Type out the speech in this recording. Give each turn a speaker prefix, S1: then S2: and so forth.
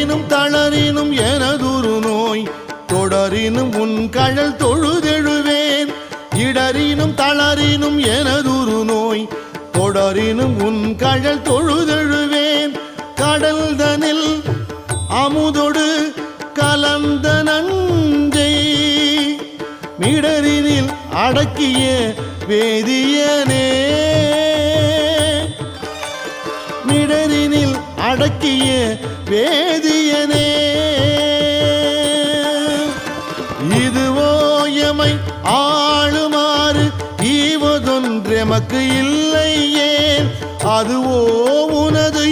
S1: இடரினும் தளரினும் எனதுரு நோய் தொடரினும் உன் கழல் தொழுதெழுவேன் இடரினும் தளரினும் எனதுரு நோய் தொடரினும் உன் கழல் தொழுதெழுவேன் கடல் தனில் அமுதொடு கலந்த நஞ்சை மிடரினில் அடக்கிய வேதியனே மிடரினில் அடக்கிய வேதியனே இதுவோ எமை ஆளுமாறு ஈவதொன்றெமக்கு இல்லையே அதுவோ உனது